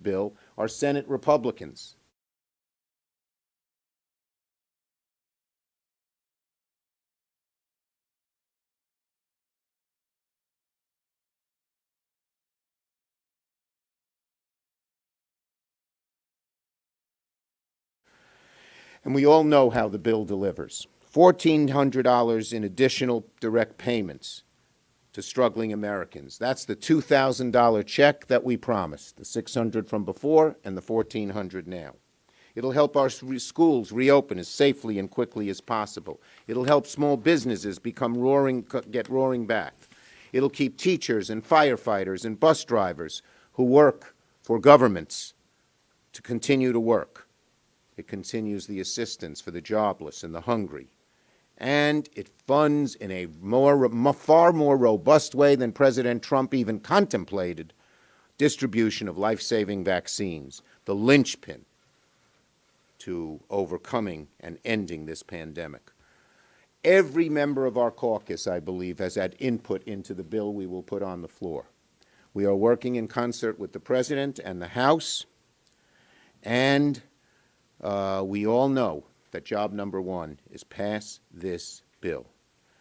bill are Senate Republicans. And we all know how the bill delivers. $1,400 in additional direct payments to struggling Americans. That's the $2,000 check that we promised, the $600 from before and the $1,400 now. It'll help our schools reopen as safely and quickly as possible. It'll help small businesses get roaring back. It'll keep teachers and firefighters and bus drivers who work for governments to continue to work. It continues the assistance for the jobless and the hungry. And it funds in a far more robust way than President Trump even contemplated distribution of life-saving vaccines, the linchpin to overcoming and ending this pandemic. Every member of our caucus, I believe, has had input into the bill we will put on the floor. We are working in concert with the President and the House, and we all know that job number one is pass this bill.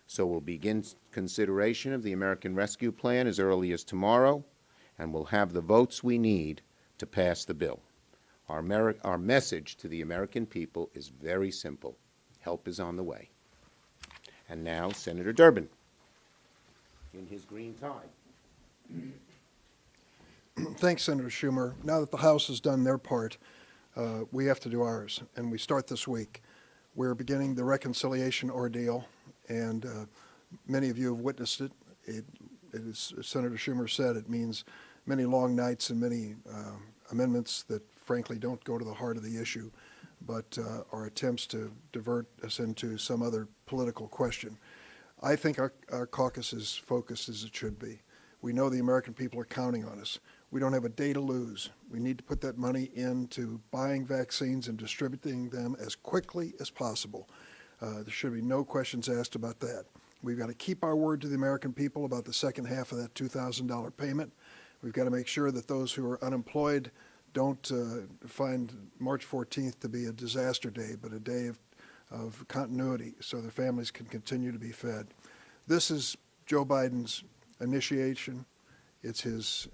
So we'll begin consideration of the American Rescue Plan as early as tomorrow, and we'll have the votes we need to pass the bill. Our message to the American people is very simple. Help is on the way. And now, Senator Durbin, in his green tie. Thanks, Senator Schumer. Now that the House has done their part, we have to do ours, and we start this week. We're beginning the reconciliation ordeal, and many of you have witnessed it. It is, as Senator Schumer said, it means many long nights and many amendments that frankly don't go to the heart of the issue, but are attempts to divert us into some other political question. I think our caucus is focused as it should be. We know the American people are counting on us. We don't have a day to lose. We need to put that money into buying vaccines and distributing them as quickly as possible. There should be no questions asked about that. We've got to keep our word to the American people about the second half of that $2,000 payment. We've got to make sure that those who are unemployed don't find March 14th to be a disaster day, but a day of continuity so their families can continue to be fed. This is Joe Biden's initiation. It's his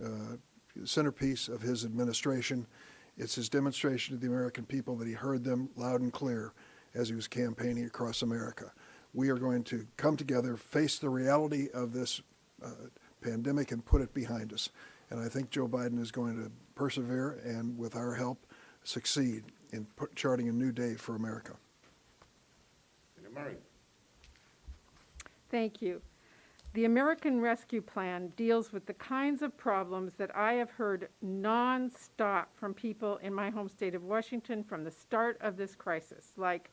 centerpiece of his administration. It's his demonstration to the American people that he heard them loud and clear as he was campaigning across America. We are going to come together, face the reality of this pandemic, and put it behind us. And I think Joe Biden is going to persevere and, with our help, succeed in charting a new day for America. Senator Murray. Thank you. The American Rescue Plan deals with the kinds of problems that I have heard nonstop from people in my home state of Washington from the start of this crisis, like,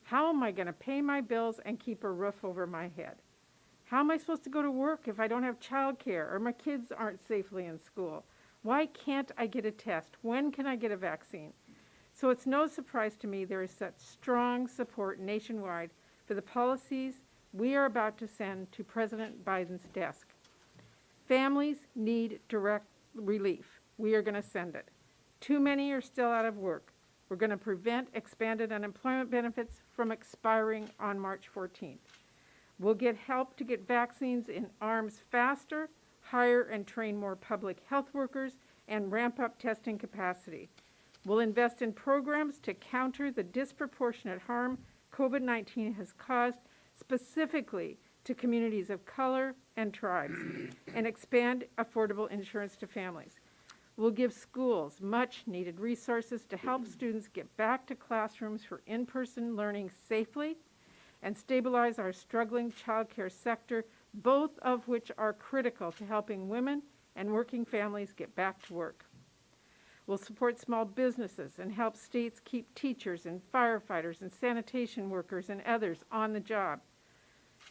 how am I going to pay my bills and keep a roof over my head? How am I supposed to go to work if I don't have childcare or my kids aren't safely in school? Why can't I get a test? When can I get a vaccine? So it's no surprise to me there is such strong support nationwide for the policies we are about to send to President Biden's desk. Families need direct relief. We are going to send it. Too many are still out of work. We're going to prevent expanded unemployment benefits from expiring on March 14th. We'll get help to get vaccines in arms faster, hire and train more public health workers, and ramp up testing capacity. We'll invest in programs to counter the disproportionate harm COVID-19 has caused, specifically to communities of color and tribes, and expand affordable insurance to families. We'll give schools much-needed resources to help students get back to classrooms for in-person learning safely and stabilize our struggling child care sector, both of which are critical to helping women and working families get back to work. We'll support small businesses and help states keep teachers and firefighters and sanitation workers and others on the job.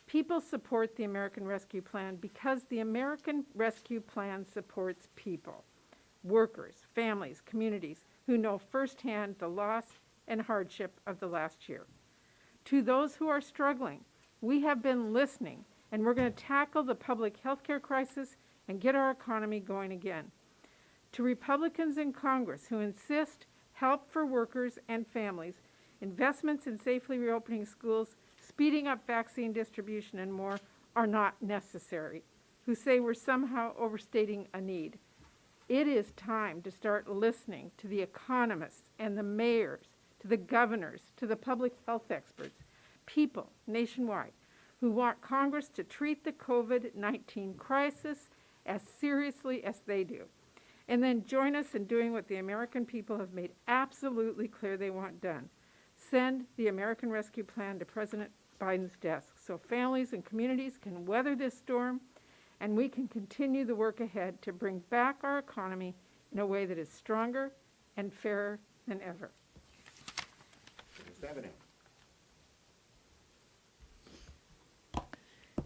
People support the American Rescue Plan because the American Rescue Plan supports people, workers, families, communities who know firsthand the loss and hardship of the last year. To those who are struggling, we have been listening, and we're going to tackle the public health care crisis and get our economy going again. To Republicans in Congress who insist help for workers and families, investments in safely reopening schools, speeding up vaccine distribution, and more are not necessary, who say we're somehow overstating a need. It is time to start listening to the economists and the mayors, to the governors, to the public health experts, people nationwide who want Congress to treat the COVID-19 crisis as seriously as they do. And then join us in doing what the American people have made absolutely clear they want done. Send the American Rescue Plan to President Biden's desk so families and communities can weather this storm and we can continue the work ahead to bring back our economy in a way that is stronger and fairer than ever. Stabenow.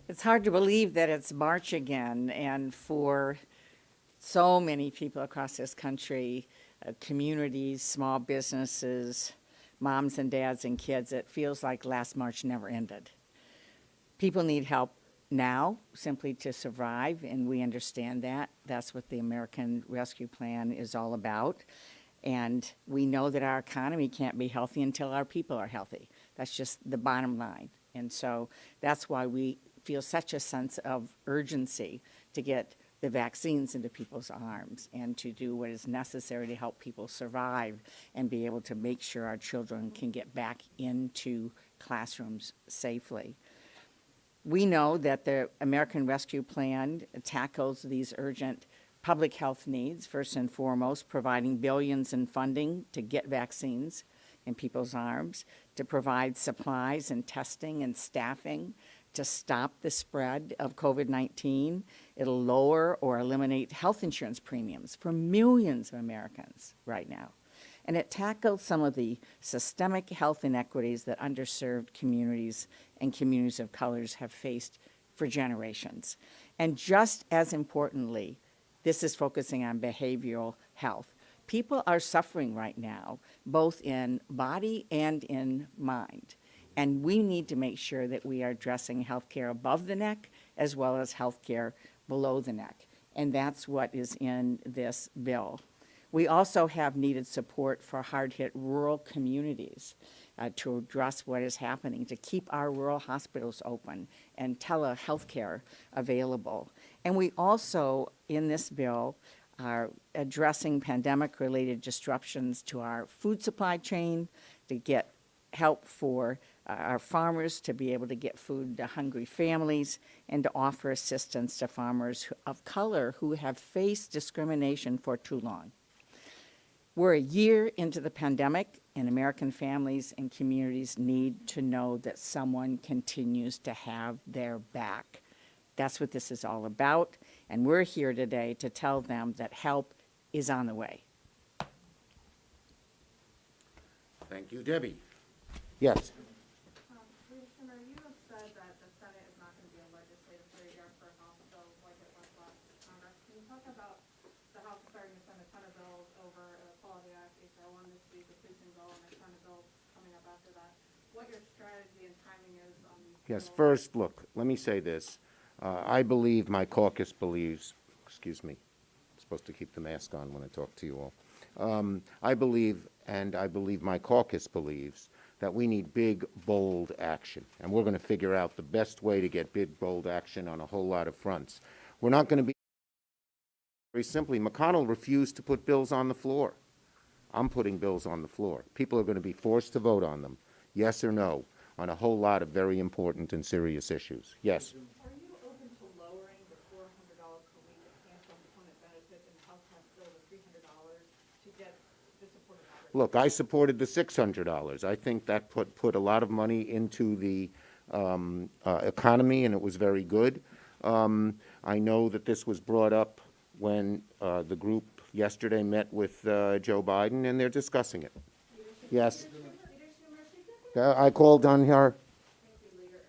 It's hard to believe that it's March again, and for so many people across this country, communities, small businesses, moms and dads and kids, it feels like last March never ended. People need help now simply to survive, and we understand that. That's what the American Rescue Plan is all about. And we know that our economy can't be healthy until our people are healthy. That's just the bottom line. And so that's why we feel such a sense of urgency to get the vaccines into people's arms and to do what is necessary to help people survive and be able to make sure our children can get back into classrooms safely. We know that the American Rescue Plan tackles these urgent public health needs, first and foremost, providing billions in funding to get vaccines in people's arms, to provide supplies and testing and staffing to stop the spread of COVID-19. It'll lower or eliminate health insurance premiums for millions of Americans right now. And it tackles some of the systemic health inequities that underserved communities and communities of colors have faced for generations. And just as importantly, this is focusing on behavioral health. People are suffering right now, both in body and in mind. And we need to make sure that we are addressing health care above the neck as well as health care below the neck. And that's what is in this bill. We also have needed support for hard-hit rural communities to address what is happening, to keep our rural hospitals open and telehealth care available. And we also, in this bill, are addressing pandemic-related disruptions to our food supply chain, to get help for our farmers to be able to get food to hungry families, and to offer assistance to farmers of color who have faced discrimination for too long. We're a year into the pandemic, and American families and communities need to know that someone continues to have their back. That's what this is all about, and we're here today to tell them that help is on the way. Thank you, Debbie. Yes. Leader Schumer, you have said that the Senate is not going to be a legislative graveyard for House bills like it was last Congress. Can you talk about the House starting to send a ton of bills over the Quality Act, HR 1 this week, the policing bill, and a ton of bills coming up after that? What your strategy and timing is on these Yes, bills? first, look, let me say this. I believe my caucus believes, excuse me, I'm supposed to keep the mask on when I talk to you all. I believe, and I believe my caucus believes, that we need big, bold action. And we're going to figure out the best way to get big, bold action on a whole lot of fronts. We're not going to be, very simply, McConnell refused to put bills on the floor. I'm putting bills on the floor. People are going to be forced to vote on them, yes or no, on a whole lot of very important and serious issues. Yes? Are you open to lowering the $400 per week of cancer component benefit and health tax bill to $300 to get the support of that? Look, I supported the $600. I think that put a lot of money into the economy, and it was very good. I know that this was brought up when the group yesterday met with Joe Biden, and they're discussing it. Yes. I called on her. Thank you, Leader.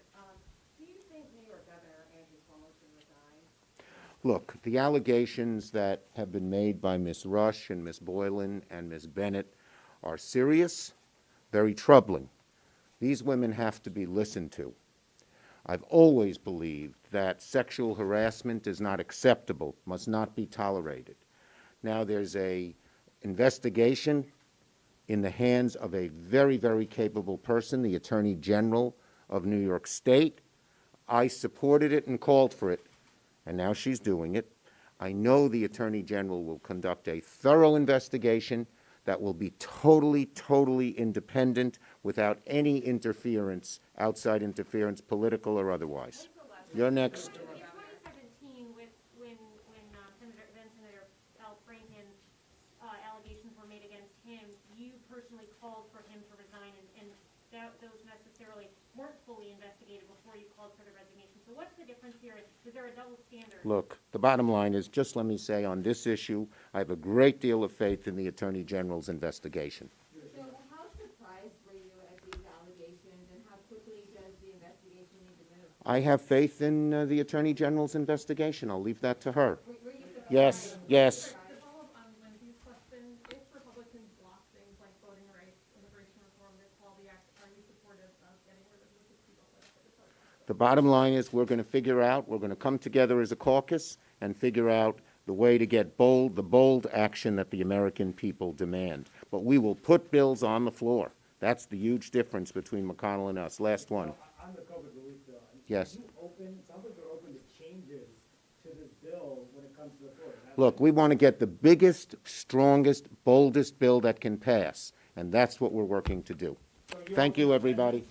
Do you think New York Governor Andrew Cuomo should resign? Look, the allegations that have been made by Ms. Rush and Ms. Boylan and Ms. Bennett are serious, very troubling. These women have to be listened to. I've always believed that sexual harassment is not acceptable, must not be tolerated. Now there's a investigation in the hands of a very, very capable person, the Attorney General of New York State. I supported it and called for it, and now she's doing it. I know the Attorney General will conduct a thorough investigation that will be totally, totally independent without any interference, outside interference, political or otherwise. You're next. In 2017, when Senator Al Franken allegations were made against him, you personally called for him to resign, and those necessarily weren't fully investigated before you called for the resignation. So what's the difference here? Is there a double standard? Look, the bottom line is, just let me say, on this issue, I have a great deal of faith in the Attorney General's investigation. So how surprised were you at these allegations, and how quickly does the investigation need to move? I have faith in the Attorney General's investigation. I'll leave that to her. Were you surprised? Yes, yes. To follow up on Lindsay's question, if Republicans block things like voting rights, immigration reform, the Equality Act, are you supportive of getting rid of the 60 vote legislative? The bottom line is we're going to figure out, we're going to come together as a caucus and figure out the way to get the bold action that the American people demand. But we will put bills on the floor. That's the huge difference between McConnell and us. Last one. On the COVID relief bill, Yes. it sounds like they're open to changes to this bill when it comes to the floor. Look, we want to get the biggest, strongest, boldest bill that can pass, and that's what we're working to do. Thank you, everybody.